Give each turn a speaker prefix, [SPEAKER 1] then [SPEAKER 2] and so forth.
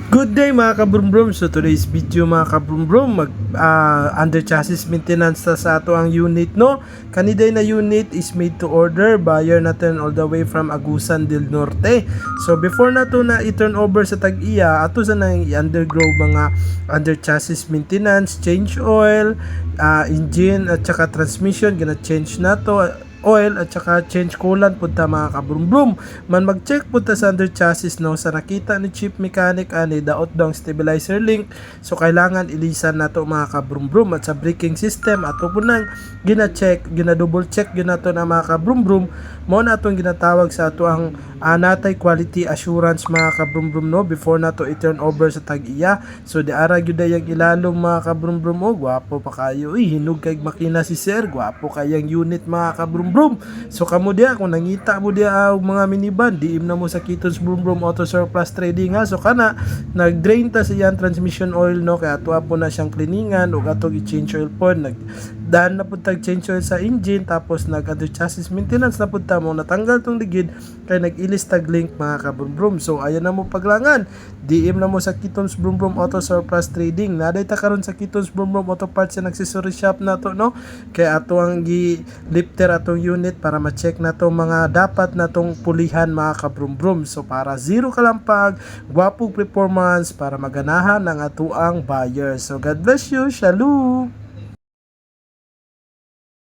[SPEAKER 1] Good day mga kabrumbrum. So today's video mga kabrumbrum, under chassis maintenance sa ato ang unit no. Kaniday na unit is made to order, buyer natin all the way from Agusan del Norte. So before nato na i-turn over sa Tag-iya, ato sa nang i-undergo mga under chassis maintenance, change oil, engine at saka transmission, gina change nato oil at saka change coolant punta mga kabrumbrum. Man mag-check punta sa under chassis no, sa nakita ni chief mechanic ani daot daw stabilizer link, so kailangan ilisan nato mga kabrumbrum. At sa braking system ato po nang gina-check, gina-double check ginato na mga kabrumbrum, mo na atong ginatawag sa ato ang natay quality assurance mga kabrumbrum no, before nato i-turn over sa Tag-iya. So di ara gyud yang ilalom mga kabrumbrum. O gwapo pa kayo, hinog kay makina si sir, gwapo kayang unit mga kabrumbrum. So kamo dia kung nangita mo dia mga minivan, diim na mo sa Kitons Brumbrum Auto Surplus Trading ha. So kana nag-drain ta sa iyang transmission oil no, kaya ato po na siyang cleaningan ug ato i-change oil po. Nagdaan na pud tag change oil sa engine, tapos nag-under chassis maintenance na pud ta mo, natanggal tong ligid kay nag-ilis tag link mga kabrumbrum. So ayan na mo paglangan, diim na mo sa Kitons Brumbrum Auto Surplus Trading. Naday ta karon sa Kitons Brumbrum Auto Parts and Accessory Shop nato no, kay ato ang gi-lifter atong unit para ma-check na to mga dapat na tong pulihan mga kabrumbrum. So para zero kalampag, gwapong performance para maganahan ng atuang buyer. So God bless you, shalom.